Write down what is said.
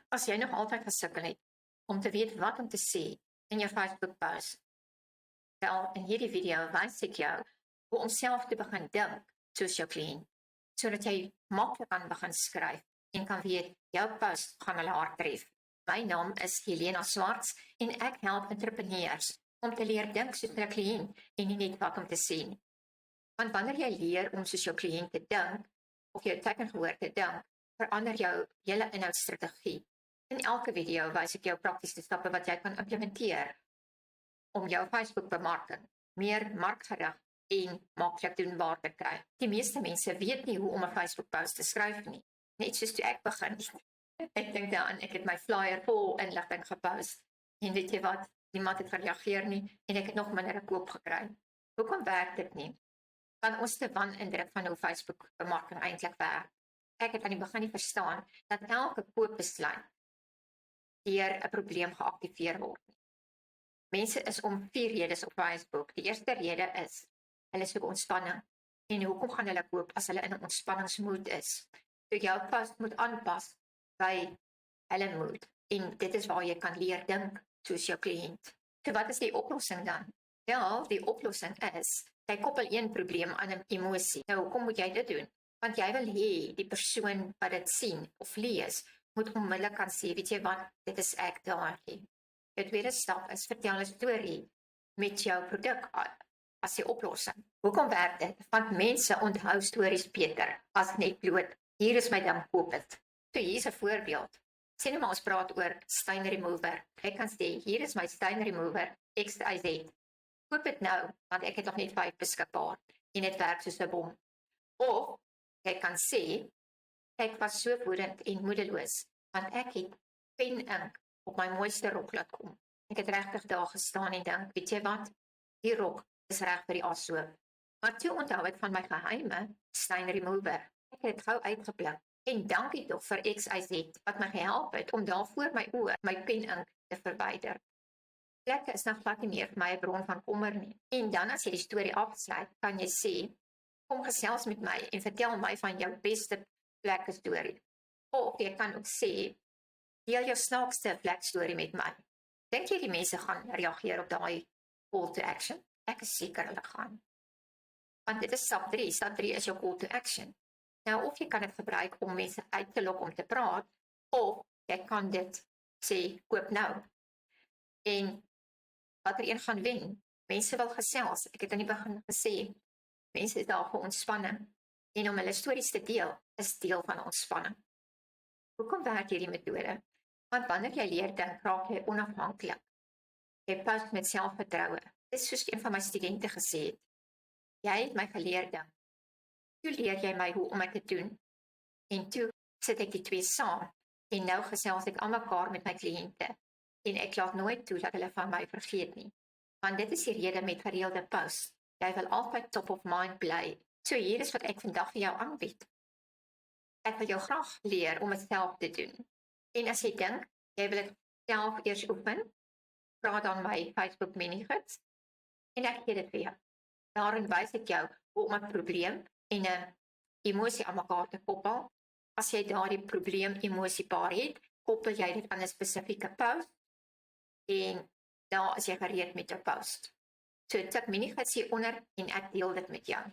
As jy nog altyd gesukkel het om te weet wat om te sê in jou Facebook post, wel in hierdie video wys ek jou hoe om self te begin dink soos jou kliënt, sodat jy maklik kan begin skryf en kan weet jou post gaan hulle hart tref. My naam is Helena Swarts en ek help entrepreneurs om te leer dink soos 'n kliënt en nie net wat om te sê nie. Want wanneer jy leer om soos jou kliënt te dink of jou tekengehoor te dink, verander jou hele inhoudsstrategie. In elke video wys ek jou praktiese stappe wat jy kan implementeer om jou Facebook-bemarking meer markgerig en maklik doenbaar te kry. Die meeste mense weet nie hoe om 'n Facebook-post te skryf nie. Net soos toe ek begin. Ek dink daaraan, ek het my flyer vol inligting gepost en weet jy wat, niemand het gereageer nie en ek het nog minder 'n koop gekry. Hoekom werk dit nie? Kan ons te wanindruk van hoe Facebook-bemarking eintlik werk? Ek het aan die begin nie verstaan dat elke koopbesluit deur 'n probleem geaktiveer word. Mense is om 4 redes op Facebook. Die eerste rede is, hulle soek ontspanning. En hoekom gaan hulle koop as hulle in 'n ontspanningsmood is? So jou post moet aanpas by hulle mood. En dit is waar jy kan leer dink soos jou kliënt. So wat is die oplossing dan? Wel, die oplossing is, jy koppel een probleem aan 'n emosie. Nou, hoekom moet jy dit doen? Want jy wil hê die persoon wat dit sien of lees, moet onmiddellik kan sê, weet jy wat, dit is ek daarin. Die tweede stap is, vertel 'n storie met jou produk as die oplossing. Hoekom werk dit? Want mense onthou stories beter as net bloot, hier is my ding, koop dit. So hier is 'n voorbeeld. Sê nou maar ons praat oor stain remover. Ek kan sê, hier is my stain remover, XYZ. Koop dit nou, want ek het nog net 5 beskikbaar en dit werk soos 'n bom. Of jy kan sê, ek was so woedend en moedeloos, want ek het pen-ink op my mooiste rok laat kom. Ek het regtig daar gestaan en dink, weet jy wat, die rok is reg vir die assoop. Maar toe onthou ek van my geheime stain remover. Ek het gou uitgeblik en dankie tog vir XYZ wat my gehelp het om daar voor my oë my pen-ink te verwyder. Plekke is nog glad nie meer vir my 'n bron van kommer nie. En dan as jy die storie afsluit, kan jy sê, kom gesels met my en vertel my van jou beste plekke storie. Of jy kan ook sê, deel jou snaakste plek storie met my. Dink jy die mense gaan reageer op daai call to action? Ek is seker hulle gaan. Want dit is stap 3. Stap 3 is jou call to action. Nou, of jy kan dit gebruik om mense uit te lok om te praat, of jy kan dit sê, koop nou. En wat een gaan wen? Mense wil gesels. Ek het aan die begin gesê, mense is daar vir ontspanning. En om hulle stories te deel, is deel van ontspanning. Hoekom werk hierdie metode? Want wanneer jy leer dink, raak jy onafhanklik. Jy post met selfvertroue. Dit is soos een van my studente gesê het. Jy het my geleer dink. Toe leer jy my hoe om dit te doen. En toe sit ek die twee saam. En nou gesels ek aan mekaar met my kliënte. En ek laat nooit toe dat hulle van my vergeet nie. Want dit is die rede met gereelde posts. Jy wil altyd top of mind bly. So hier is wat ek vandag vir jou aanbied. Ek wil jou graag leer om dit self te doen. En as jy dink, jy wil dit self eers oefen, praat dan my Facebook mini-gids en ek gee dit vir jou. Daarin wys ek jou hoe om 'n probleem en 'n emosie aan mekaar te koppel. As jy daardie probleem emosiepaar het, koppel jy dit aan 'n spesifieke post en daar is jy gereed met jou post. So tik mini-gids hieronder en ek deel dit met jou.